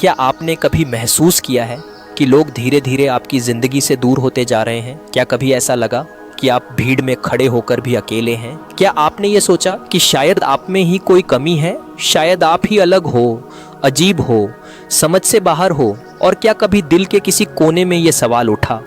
क्या आपने कभी महसूस किया है कि लोग धीरे धीरे आपकी ज़िंदगी से दूर होते जा रहे हैं? क्या कभी ऐसा लगा कि आप भीड़ में खड़े होकर भी अकेले हैं? क्या आपने ये सोचा कि शायद आप में ही कोई कमी है, शायद आप ही अलग हो, अजीब हो, समझ से बाहर हो? और क्या कभी दिल के किसी कोने में ये सवाल उठा,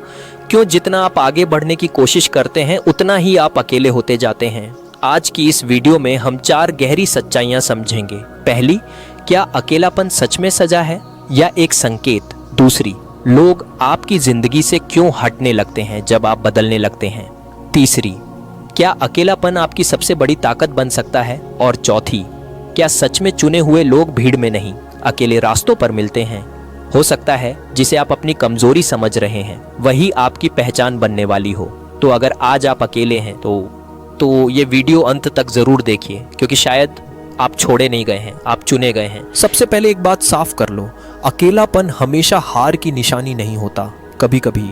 क्यों जितना आप आगे बढ़ने की कोशिश करते हैं उतना ही आप अकेले होते जाते हैं? आज की इस वीडियो में हम 4 गहरी सच्चाइयाँ समझेंगे। पहली, क्या अकेलापन सच में सजा है या एक संकेत? दूसरी, लोग आपकी जिंदगी से क्यों हटने लगते हैं जब आप बदलने लगते हैं? तीसरी, क्या अकेलापन आपकी सबसे बड़ी ताकत बन सकता है? और चौथी, क्या सच में चुने हुए लोग भीड़ में नहीं, अकेले रास्तों पर मिलते हैं? हो सकता है जिसे आप अपनी कमजोरी समझ रहे हैं वही आपकी पहचान बनने वाली हो। तो अगर आज आप अकेले हैं तो ये वीडियो अंत तक जरूर देखिए, क्योंकि शायद आप छोड़े नहीं गए हैं, आप चुने गए हैं। सबसे पहले एक बात साफ कर लो, अकेलापन हमेशा हार की निशानी नहीं होता। कभी कभी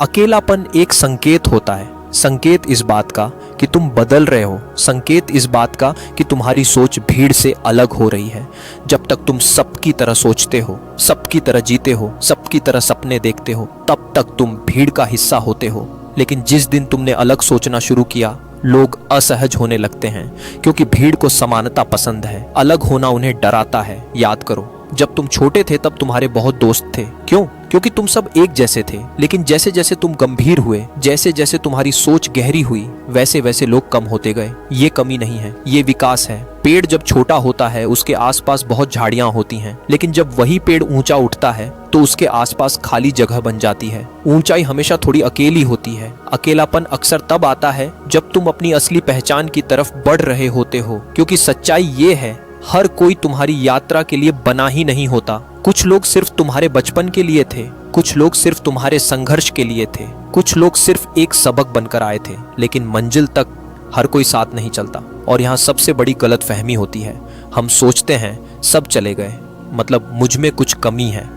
अकेलापन एक संकेत होता है, संकेत इस बात का कि तुम बदल रहे हो, संकेत इस बात का कि तुम्हारी सोच भीड़ से अलग हो रही है। जब तक तुम सबकी तरह सोचते हो, सबकी तरह जीते हो, सबकी तरह सपने देखते हो, तब तक तुम भीड़ का हिस्सा होते हो। लेकिन जिस दिन तुमने अलग सोचना शुरू किया, लोग असहज होने लगते हैं, क्योंकि भीड़ को समानता पसंद है, अलग होना उन्हें डराता है। याद करो, जब तुम छोटे थे तब तुम्हारे बहुत दोस्त थे। क्यों? क्योंकि तुम सब एक जैसे थे। लेकिन जैसे जैसे तुम गंभीर हुए, जैसे जैसे तुम्हारी सोच गहरी हुई, वैसे वैसे लोग कम होते गए। ये कमी नहीं है, ये विकास है। पेड़ जब छोटा होता है उसके आसपास बहुत झाड़ियां होती हैं, लेकिन जब वही पेड़ ऊंचा उठता है तो उसके आसपास खाली जगह बन जाती है। ऊंचाई हमेशा थोड़ी अकेली होती है। अकेलापन अक्सर तब आता है जब तुम अपनी असली पहचान की तरफ बढ़ रहे होते हो, क्योंकि सच्चाई ये है, हर कोई तुम्हारी यात्रा के लिए बना ही नहीं होता। कुछ लोग सिर्फ तुम्हारे बचपन के लिए थे, कुछ लोग सिर्फ तुम्हारे संघर्ष के लिए थे, कुछ लोग सिर्फ एक सबक बनकर आए थे। लेकिन मंजिल तक हर कोई साथ नहीं चलता। और यहाँ सबसे बड़ी गलतफहमी होती है, हम सोचते हैं सब चले गए, मतलब मुझ में कुछ कमी है।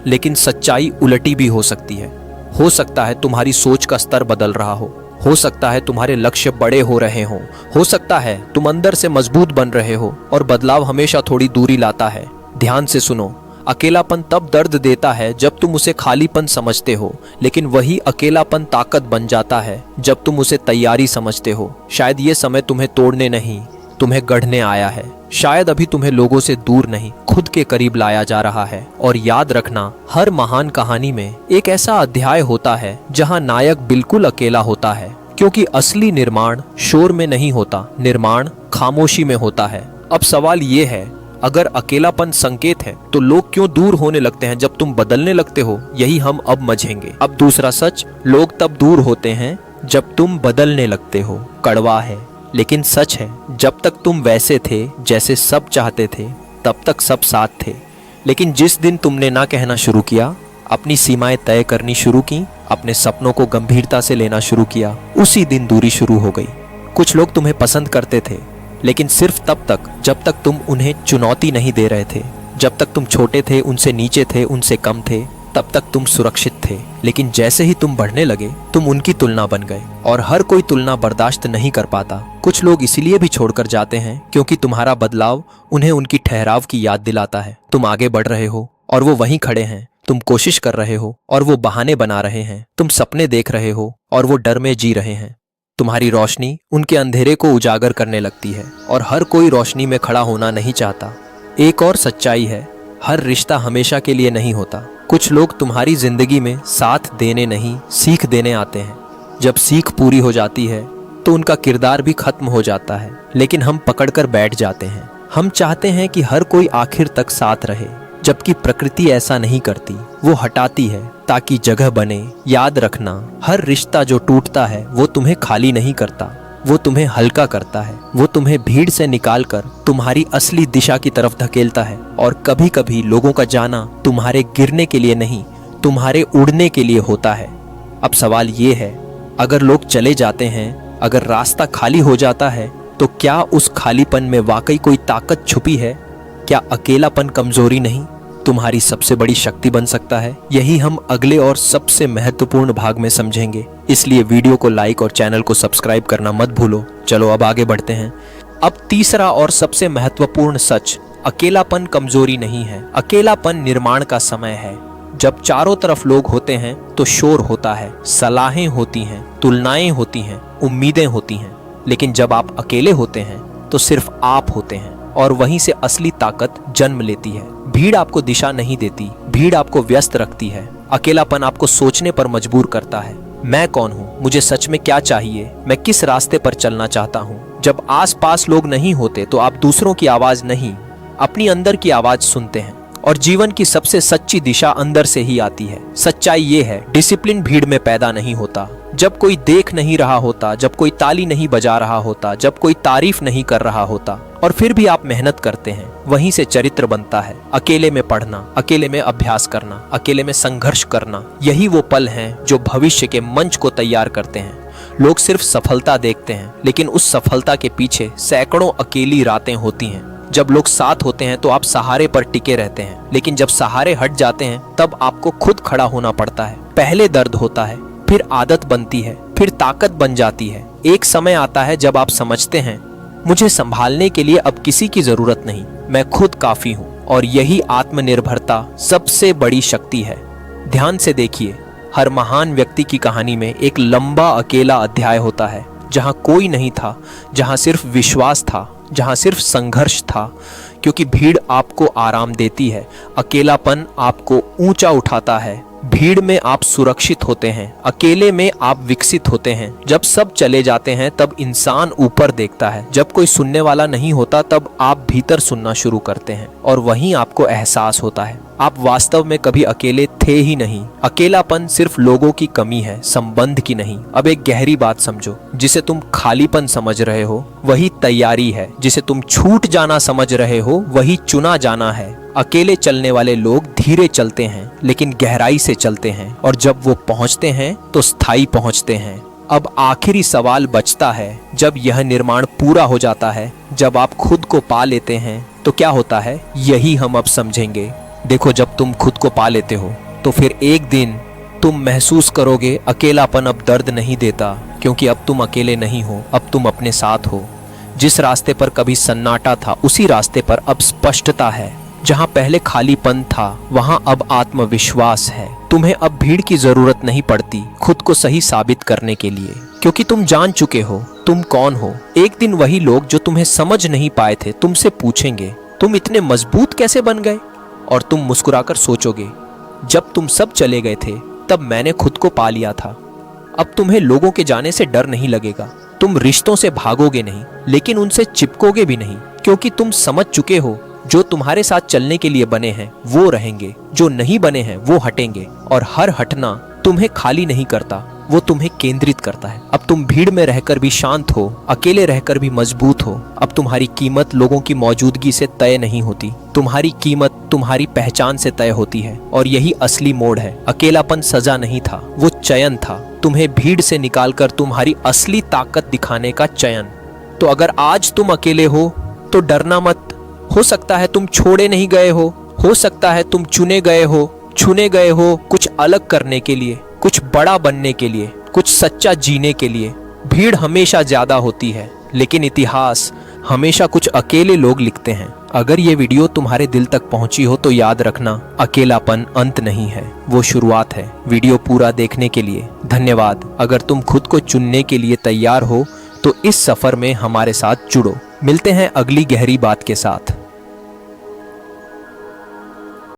लेकिन सच्चाई उलटी भी हो सकती है। हो सकता है तुम्हारी सोच का स्तर बदल रहा हो सकता है तुम्हारे लक्ष्य बड़े हो रहे हो सकता है तुम अंदर से मजबूत बन रहे हो। और बदलाव हमेशा थोड़ी दूरी लाता है। ध्यान से सुनो, अकेलापन तब दर्द देता है जब तुम उसे खालीपन समझते हो, लेकिन वही अकेलापन ताकत बन जाता है जब तुम उसे तैयारी समझते हो। शायद ये समय तुम्हें तोड़ने नहीं, तुम्हें गढ़ने आया है। शायद अभी तुम्हें लोगों से दूर नहीं, खुद के करीब लाया जा रहा है। और याद रखना, हर महान कहानी में एक ऐसा अध्याय होता है जहां नायक बिल्कुल अकेला होता है, क्योंकि असली निर्माण शोर में नहीं होता, निर्माण खामोशी में होता है। अब सवाल ये है, अगर अकेलापन संकेत है तो लोग क्यों दूर होने लगते हैं जब तुम बदलने लगते हो? यही हम अब समझेंगे। अब दूसरा सच, लोग तब दूर होते हैं जब तुम बदलने लगते हो। कड़वा है लेकिन सच है। जब तक तुम वैसे थे जैसे सब चाहते थे, तब तक सब साथ थे। लेकिन जिस दिन तुमने ना कहना शुरू किया, अपनी सीमाएं तय करनी शुरू की, अपने सपनों को गंभीरता से लेना शुरू किया, उसी दिन दूरी शुरू हो गई। कुछ लोग तुम्हें पसंद करते थे, लेकिन सिर्फ तब तक जब तक तुम उन्हें चुनौती नहीं दे रहे थे। जब तक तुम छोटे थे, उनसे नीचे थे, उनसे कम थे, तब तक तुम सुरक्षित थे। लेकिन जैसे ही तुम बढ़ने लगे, तुम उनकी तुलना बन गए। और हर कोई तुलना बर्दाश्त नहीं कर पाता। कुछ लोग इसलिए भी छोड़कर जाते हैं क्योंकि तुम्हारा बदलाव उन्हें उनकी ठहराव की याद दिलाता है। तुम आगे बढ़ रहे हो और वो वहीं खड़े हैं। तुम कोशिश कर रहे हो और वो बहाने बना रहे हैं। तुम सपने देख रहे हो और वो डर में जी रहे हैं। तुम्हारी रोशनी उनके अंधेरे को उजागर करने लगती है, और हर कोई रोशनी में खड़ा होना नहीं चाहता। एक और सच्चाई है, हर रिश्ता हमेशा के लिए नहीं होता। कुछ लोग तुम्हारी जिंदगी में साथ देने नहीं, सीख देने आते हैं। जब सीख पूरी हो जाती है तो उनका किरदार भी खत्म हो जाता है। लेकिन हम पकड़कर बैठ जाते हैं। हम चाहते हैं कि हर कोई आखिर तक साथ रहे, जबकि प्रकृति ऐसा नहीं करती। वो हटाती है ताकि जगह बने। याद रखना, हर रिश्ता जो टूटता है वो तुम्हें खाली नहीं करता, वो तुम्हें हल्का करता है। वो तुम्हें भीड़ से निकालकर तुम्हारी असली दिशा की तरफ धकेलता है। और कभी कभी लोगों का जाना तुम्हारे गिरने के लिए नहीं, तुम्हारे उड़ने के लिए होता है। अब सवाल ये है, अगर लोग चले जाते हैं, अगर रास्ता खाली हो जाता है, तो क्या उस खालीपन में वाकई कोई ताकत छुपी है? क्या अकेलापन कमजोरी नहीं, तुम्हारी सबसे बड़ी शक्ति बन सकता है? यही हम अगले और सबसे महत्वपूर्ण भाग में समझेंगे। इसलिए वीडियो को लाइक और चैनल को सब्सक्राइब करना मत भूलो। चलो अब आगे बढ़ते हैं। अब तीसरा और सबसे महत्वपूर्ण सच, अकेलापन कमजोरी नहीं है, अकेलापन निर्माण का समय है। जब चारों तरफ लोग होते हैं तो शोर होता है, सलाहें होती हैं, तुलनाएं होती हैं, उम्मीदें होती हैं। लेकिन जब आप अकेले होते हैं तो सिर्फ आप होते हैं, और वहीं से असली ताकत जन्म लेती है। भीड़ आपको दिशा नहीं देती, भीड़ आपको व्यस्त रखती है। अकेलापन आपको सोचने पर मजबूर करता है, मैं कौन हूँ, मुझे सच में क्या चाहिए, मैं किस रास्ते पर चलना चाहता हूँ। जब आसपास लोग नहीं होते तो आप दूसरों की आवाज नहीं, अपनी अंदर की आवाज सुनते हैं। और जीवन की सबसे सच्ची दिशा अंदर से ही आती है। सच्चाई ये है, डिसिप्लिन भीड़ में पैदा नहीं होता। जब कोई देख नहीं रहा होता, जब कोई ताली नहीं बजा रहा होता, जब कोई तारीफ नहीं कर रहा होता, और फिर भी आप मेहनत करते हैं, वहीं से चरित्र बनता है। अकेले में पढ़ना, अकेले में अभ्यास करना, अकेले में संघर्ष करना, यही वो पल हैं जो भविष्य के मंच को तैयार करते हैं। लोग सिर्फ सफलता देखते हैं, लेकिन उस सफलता के पीछे सैकड़ों अकेली रातें होती हैं। जब लोग साथ होते हैं तो आप सहारे पर टिके रहते हैं, लेकिन जब सहारे हट जाते हैं तब आपको खुद खड़ा होना पड़ता है। पहले दर्द होता है, फिर आदत बनती है, फिर ताकत बन जाती है। एक समय आता है जब आप समझते हैं, मुझे संभालने के लिए अब किसी की जरूरत नहीं, मैं खुद काफी हूँ। और यही आत्मनिर्भरता सबसे बड़ी शक्ति है। ध्यान से देखिए, हर महान व्यक्ति की कहानी में एक लंबा अकेला अध्याय होता है, जहाँ कोई नहीं था, जहाँ सिर्फ विश्वास था, जहाँ सिर्फ संघर्ष था। क्योंकि भीड़ आपको आराम देती है, अकेलापन आपको ऊंचा उठाता है। भीड़ में आप सुरक्षित होते हैं, अकेले में आप विकसित होते हैं। जब सब चले जाते हैं तब इंसान ऊपर देखता है, जब कोई सुनने वाला नहीं होता तब आप भीतर सुनना शुरू करते हैं, और वहीं आपको एहसास होता है आप वास्तव में कभी अकेले थे ही नहीं। अकेलापन सिर्फ लोगों की कमी है, संबंध की नहीं। अब एक गहरी बात समझो, जिसे तुम खालीपन समझ रहे हो वही तैयारी है, जिसे तुम छूट जाना समझ रहे हो वही चुना जाना है। अकेले चलने वाले लोग धीरे चलते हैं, लेकिन गहराई से चलते हैं, और जब वो पहुंचते हैं तो स्थायी पहुंचते हैं। अब आखिरी सवाल बचता है, जब यह निर्माण पूरा हो जाता है, जब आप खुद को पा लेते हैं तो क्या होता है, यही हम अब समझेंगे। देखो, जब तुम खुद को पा लेते हो तो फिर एक दिन तुम महसूस करोगे अकेलापन अब दर्द नहीं देता, क्योंकि अब तुम अकेले नहीं हो, अब तुम अपने साथ हो। जिस रास्ते पर कभी सन्नाटा था उसी रास्ते पर अब स्पष्टता है। जहाँ पहले खालीपन था वहाँ अब आत्मविश्वास है। तुम्हें अब भीड़ की जरूरत नहीं पड़ती खुद को सही साबित करने के लिए, क्योंकि तुम जान चुके हो तुम कौन हो। एक दिन वही लोग जो तुम्हें समझ नहीं पाए थे तुमसे पूछेंगे, तुम इतने मजबूत कैसे बन गए? और तुम मुस्कुराकर सोचोगे, जब तुम सब चले गए थे तब मैंने खुद को पा लिया था। अब तुम्हें लोगों के जाने से डर नहीं लगेगा, तुम रिश्तों से भागोगे नहीं, लेकिन उनसे चिपकोगे भी नहीं, क्योंकि तुम समझ चुके हो जो तुम्हारे साथ चलने के लिए बने हैं वो रहेंगे, जो नहीं बने हैं वो हटेंगे। और हर हटना तुम्हें खाली नहीं करता, वो तुम्हें केंद्रित करता है। अब तुम भीड़ में रहकर भी शांत हो, अकेले रहकर भी मजबूत हो। अब तुम्हारी कीमत लोगों की मौजूदगी से तय नहीं होती, तुम्हारी कीमत तुम्हारी पहचान से तय होती है। और यही असली मोड़ है। अकेलापन सजा नहीं था, वो चयन था। तुम्हें भीड़ से निकालकर तुम्हारी असली ताकत दिखाने का चयन। तो अगर आज तुम अकेले हो तो डरना मत। हो सकता है तुम छोड़े नहीं गए हो सकता है तुम चुने गए हो कुछ अलग करने के लिए, कुछ बड़ा बनने के लिए, कुछ सच्चा जीने के लिए। भीड़ हमेशा ज्यादा होती है, लेकिन इतिहास हमेशा कुछ अकेले लोग लिखते हैं। अगर ये वीडियो तुम्हारे दिल तक पहुंची हो तो याद रखना, अकेलापन अंत नहीं है, वो शुरुआत है। वीडियो पूरा देखने के लिए धन्यवाद। अगर तुम खुद को चुनने के लिए तैयार हो तो इस सफर में हमारे साथ जुड़ो। मिलते हैं अगली गहरी बात के साथ।